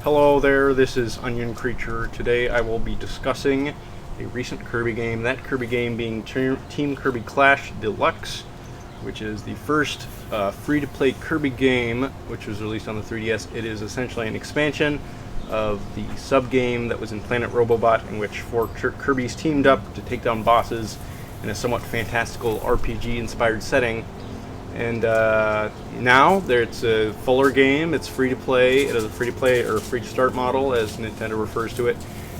Hello there, this is Onion Creature. Today I will be discussing a recent Kirby game, that Kirby game being Team Kirby Clash Deluxe, which is the first free-to-play Kirby game which was released on the 3DS. It is essentially an expansion of the sub-game that was in Planet Robobot, in which four Kirbys teamed up to take down bosses in a somewhat fantastical RPG-inspired setting. And now it's a fuller game. It's free to play. It is a free to play or free to start model, as Nintendo refers to it.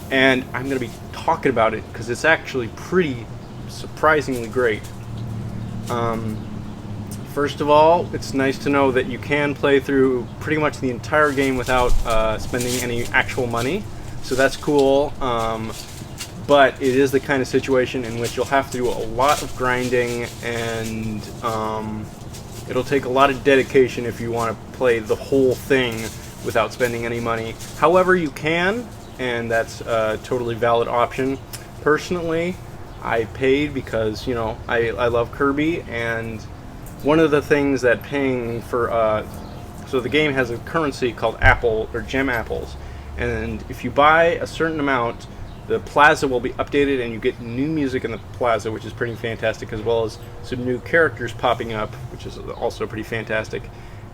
And I'm going to be talking about it because it's actually pretty surprisingly great. First of all, it's nice to know that you can play through pretty much the entire game without spending any actual money. So that's cool. But it is the kind of situation in which you'll have to do a lot of grinding, and it'll take a lot of dedication if you want to play the whole thing without spending any money. However, you can, and that's a totally valid option. Personally, I paid because, you know, I love Kirby, and one of the things that paying for, so the game has a currency called Apple, or Gem Apples, and if you buy a certain amount, the plaza will be updated and you get new music in the plaza, which is pretty fantastic, as well as some new characters popping up, which is also pretty fantastic.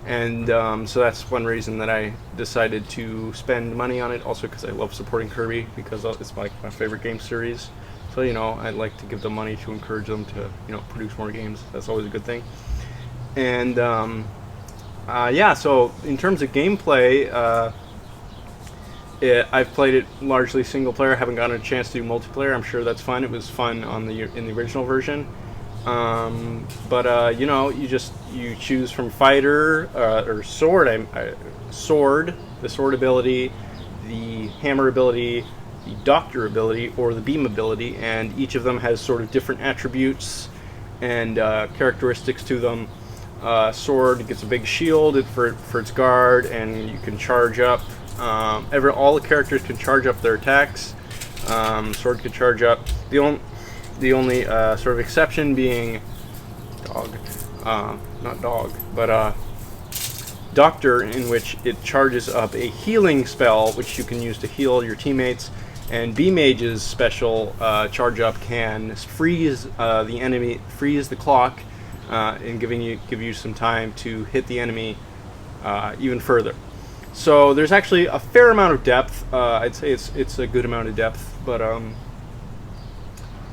And so that's one reason that I decided to spend money on it, also because I love supporting Kirby, because it's like my favorite game series. So, you know, I'd like to give them money to encourage them to, you know, produce more games. That's always a good thing. And yeah, so in terms of gameplay, I've played it largely single player. Haven't gotten a chance to do multiplayer. I'm sure that's fun. It was fun in the original version. But you know, you choose from fighter or sword. Sword, the sword ability, the hammer ability, the doctor ability, or the beam ability, and each of them has sort of different attributes and characteristics to them. Sword gets a big shield for its guard, and you can charge up. All the characters can charge up their attacks. Sword can charge up. The only sort of exception being dog, not dog, but Doctor, in which it charges up a healing spell, which you can use to heal your teammates. And B-Mage's special charge up can freeze the enemy, freeze the clock, and give you some time to hit the enemy even further. So there's actually a fair amount of depth. I'd say it's a good amount of depth, but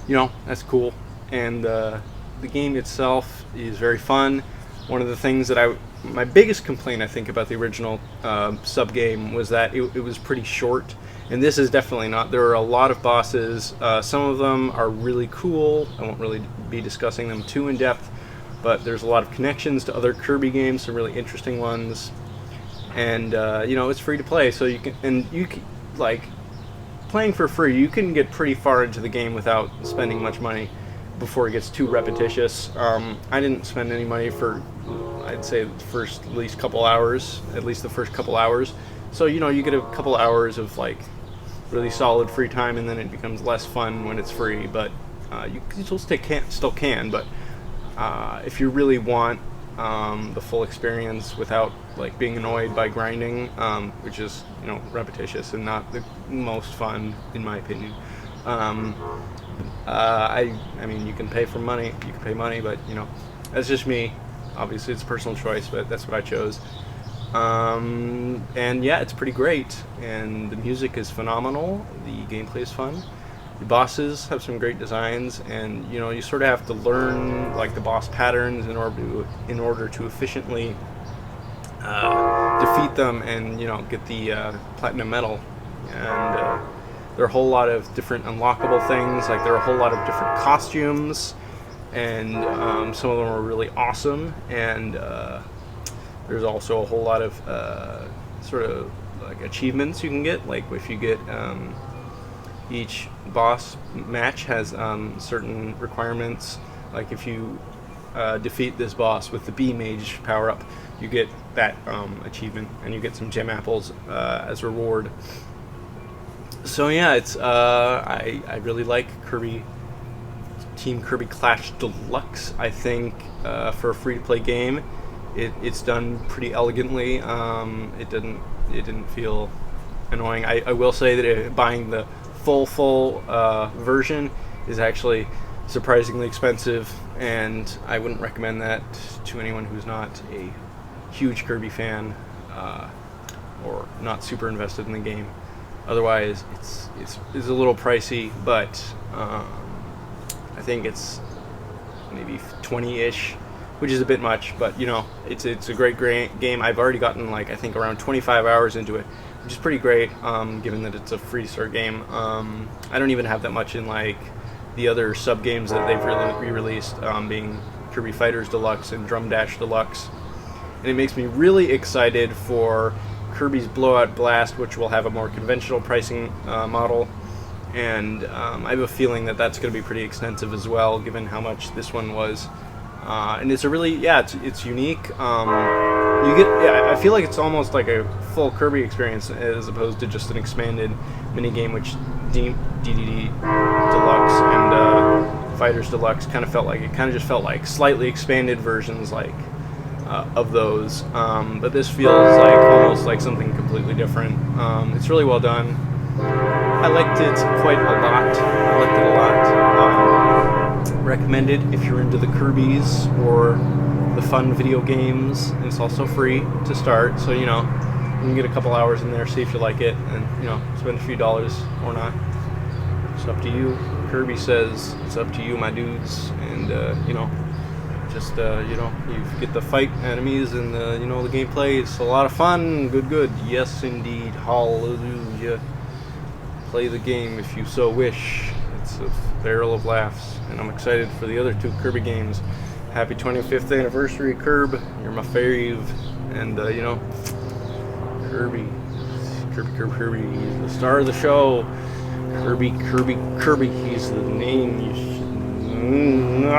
you know, that's cool. And the game itself is very fun. One of the things that my biggest complaint, I think, about the original sub game was that it was pretty short, and this is definitely not. There are a lot of bosses. Some of them are really cool. I won't really be discussing them too in depth, but there's a lot of connections to other Kirby games, some really interesting ones. And you know, it's free to play, so you can like playing for free. You can get pretty far into the game without spending much money before it gets too repetitious. I didn't spend any money for, I'd say, the first at least the first couple hours. So, you know, you get a couple hours of like really solid free time, and then it becomes less fun when it's free. But you still can. But if you really want the full experience without like being annoyed by grinding, which is, you know, repetitious and not the most fun in my opinion. I mean, you can pay money, but you know, that's just me. Obviously, it's a personal choice, but that's what I chose. And yeah, it's pretty great, and the music is phenomenal. The gameplay is fun. The bosses have some great designs, and you know, you sort of have to learn like the boss patterns in order to efficiently defeat them, and you know, get the platinum medal. And there are a whole lot of different unlockable things. Like there are a whole lot of different costumes, and some of them are really awesome. And there's also a whole lot of sort of like achievements you can get. Like if you get each boss match has certain requirements. Like if you defeat this boss with the B-Mage power-up, you get that achievement, and you get some gem apples as reward. So yeah, it's I really like Team Kirby Clash Deluxe. I think for a free-to-play game, it's done pretty elegantly. It didn't feel annoying. I will say that buying the full version is actually surprisingly expensive, and I wouldn't recommend that to anyone who's not a huge Kirby fan or not super invested in the game. Otherwise, it's a little pricey, but I think it's maybe 20-ish, which is a bit much, but you know, it's a great game. I've already gotten like I think around 25 hours into it, which is pretty great, given that it's a free start game. I don't even have that much in like the other sub games that they've re-released, being Kirby Fighters Deluxe and Drum Dash Deluxe, and it makes me really excited for Kirby's Blowout Blast, which will have a more conventional pricing model, and I have a feeling that that's going to be pretty extensive as well, given how much this one was. And it's a really, it's unique. I feel like it's almost like a full Kirby experience as opposed to just an expanded minigame, which DDD Deluxe and Fighters Deluxe kind of felt like. It kind of just felt like slightly expanded versions, like of those. But this feels like almost like something completely different. It's really well done. I liked it quite a lot. I liked it a lot. Recommend it if you're into the Kirbys or the fun video games. And it's also free to start, so you know you can get a couple hours in there, see if you like it, and you know, spend a few dollars or not. It's up to you. Kirby says it's up to you, my dudes, and you know, just you know, you get the fight enemies and you know, the gameplay. It's a lot of fun. Good. Yes, indeed. Hallelujah. Play the game if you so wish. It's a barrel of laughs, and I'm excited for the other two Kirby games. Happy 25th anniversary, Kirby. You're my fave, and you know, Kirby. He's the star of the show. Kirby. He's the name you should.